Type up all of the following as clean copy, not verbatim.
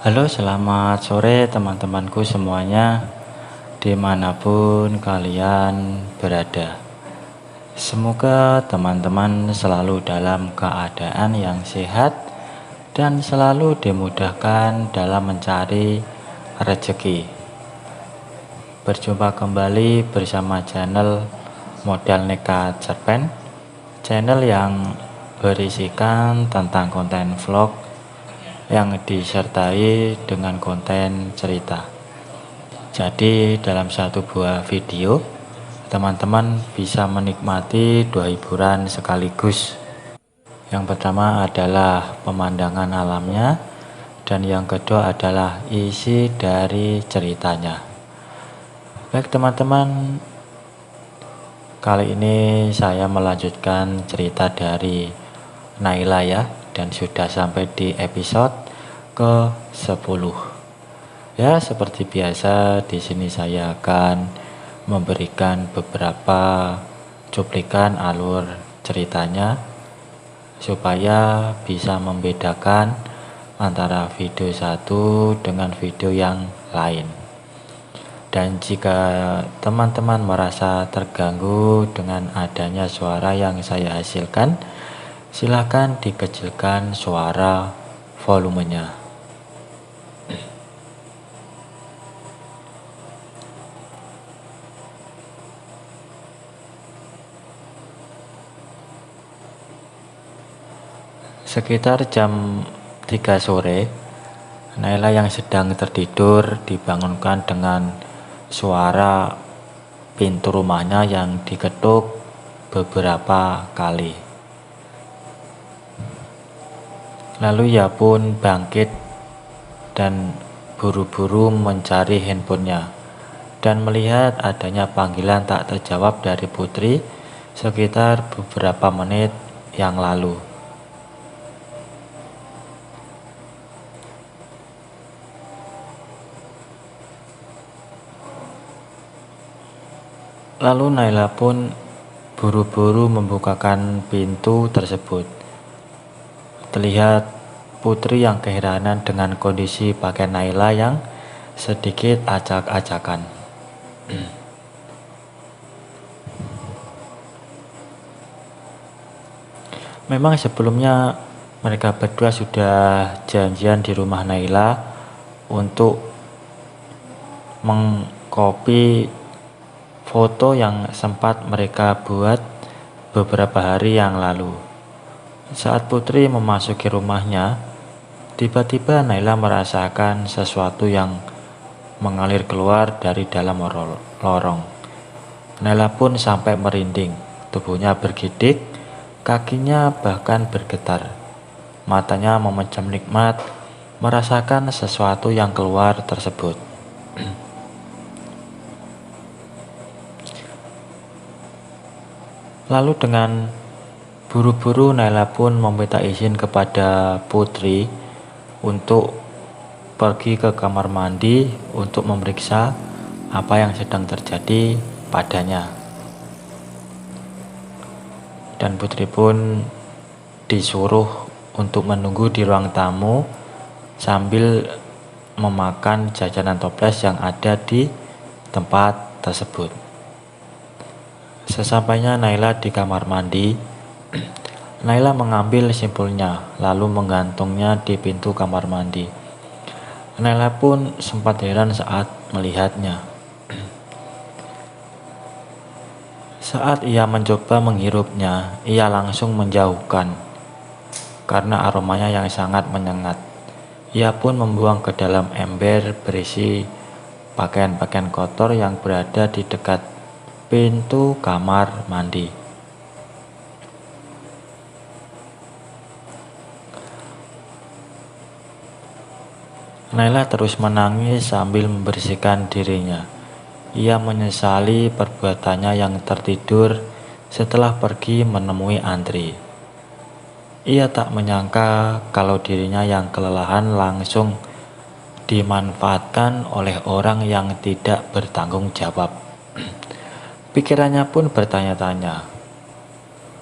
Halo, selamat sore teman-temanku semuanya, dimanapun kalian berada. Semoga teman-teman selalu dalam keadaan yang sehat dan selalu dimudahkan dalam mencari rezeki. Berjumpa kembali bersama channel Modal Nekat Cerpen, channel yang berisikan tentang konten vlog yang disertai dengan konten cerita. Jadi dalam satu buah video, teman-teman bisa menikmati dua hiburan sekaligus. Yang pertama adalah pemandangan alamnya, dan yang kedua adalah isi dari ceritanya. Baik teman-teman, kali ini saya melanjutkan cerita dari Naila ya, dan sudah sampai di episode ke-10. Ya, seperti biasa di sini saya akan memberikan beberapa cuplikan alur ceritanya supaya bisa membedakan antara video satu dengan video yang lain. Dan jika teman-teman merasa terganggu dengan adanya suara yang saya hasilkan, silakan dikecilkan suara volumenya. Sekitar jam 3 sore, Naila yang sedang tertidur dibangunkan dengan suara pintu rumahnya yang diketuk beberapa kali. Lalu ia pun bangkit dan buru-buru mencari handphonenya dan melihat adanya panggilan tak terjawab dari Putri sekitar beberapa menit yang lalu. Lalu Naila pun buru-buru membukakan pintu tersebut. Terlihat Putri yang keheranan dengan kondisi pakaian Naila yang sedikit acak-acakan. Memang sebelumnya mereka berdua sudah janjian di rumah Naila untuk mengcopy foto yang sempat mereka buat beberapa hari yang lalu. Saat Putri memasuki rumahnya, tiba-tiba Naila merasakan sesuatu yang mengalir keluar dari dalam lorong. Naila pun sampai merinding, tubuhnya bergidik, kakinya bahkan bergetar. Matanya memejam nikmat merasakan sesuatu yang keluar tersebut. Lalu dengan buru-buru Naila pun meminta izin kepada Putri untuk pergi ke kamar mandi untuk memeriksa apa yang sedang terjadi padanya. Dan Putri pun disuruh untuk menunggu di ruang tamu sambil memakan jajanan toples yang ada di tempat tersebut. Sesampainya Naila di kamar mandi, Naila mengambil simpulnya lalu menggantungnya di pintu kamar mandi. Naila pun sempat heran saat melihatnya. Saat ia mencoba menghirupnya, ia langsung menjauhkan karena aromanya yang sangat menyengat. Ia pun membuang ke dalam ember berisi pakaian-pakaian kotor yang berada di dekat pintu kamar mandi. Naila terus menangis sambil membersihkan dirinya. Ia menyesali perbuatannya yang tertidur setelah pergi menemui Andri. Ia tak menyangka kalau dirinya yang kelelahan langsung dimanfaatkan oleh orang yang tidak bertanggung jawab. Pikirannya pun bertanya-tanya,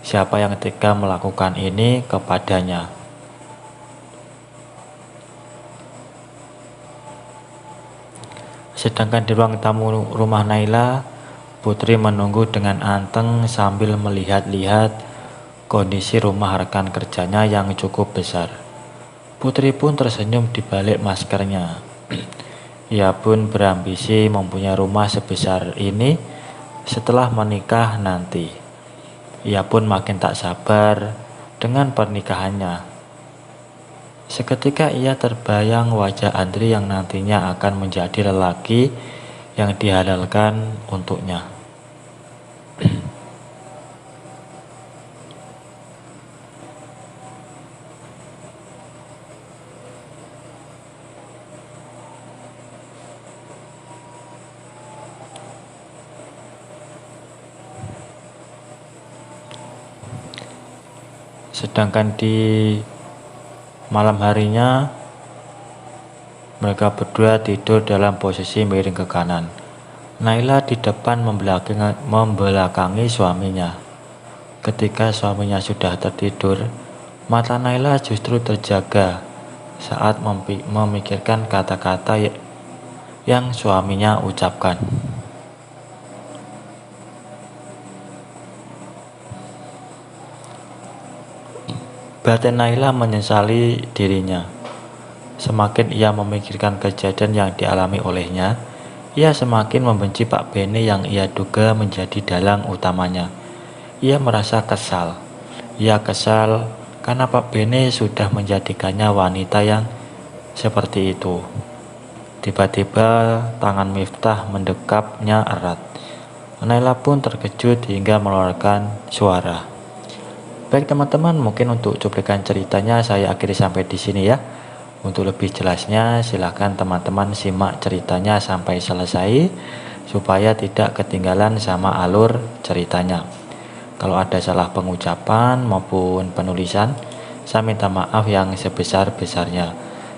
siapa yang tega melakukan ini kepadanya? Sedangkan di ruang tamu rumah Naila, Putri menunggu dengan anteng sambil melihat-lihat kondisi rumah rekan kerjanya yang cukup besar. Putri pun tersenyum di balik maskernya. Ia pun berambisi mempunyai rumah sebesar ini setelah menikah nanti. Ia pun makin tak sabar dengan pernikahannya. Seketika ia terbayang wajah Andri yang nantinya akan menjadi lelaki yang dihalalkan untuknya. Sedangkan di malam harinya, mereka berdua tidur dalam posisi miring ke kanan. Naila di depan membelakangi suaminya. Ketika suaminya sudah tertidur, mata Naila justru terjaga saat memikirkan kata-kata yang suaminya ucapkan. Batin Naila menyesali dirinya. Semakin ia memikirkan kejadian yang dialami olehnya, ia semakin membenci Pak Bene yang ia duga menjadi dalang utamanya. Ia merasa kesal. Ia kesal karena Pak Bene sudah menjadikannya wanita yang seperti itu. Tiba-tiba tangan Miftah mendekapnya erat. Naila pun terkejut hingga mengeluarkan suara. Baik teman-teman, mungkin untuk cuplikan ceritanya saya akhiri sampai di sini ya. Untuk lebih jelasnya silahkan teman-teman simak ceritanya sampai selesai supaya tidak ketinggalan sama alur ceritanya. Kalau ada salah pengucapan maupun penulisan, saya minta maaf yang sebesar-besarnya.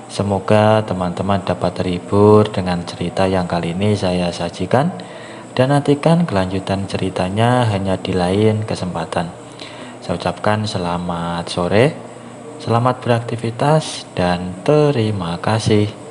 Semoga teman-teman dapat terhibur dengan cerita yang kali ini saya sajikan, dan nantikan kelanjutan ceritanya hanya di lain kesempatan. Saya ucapkan selamat sore, selamat beraktivitas, dan terima kasih.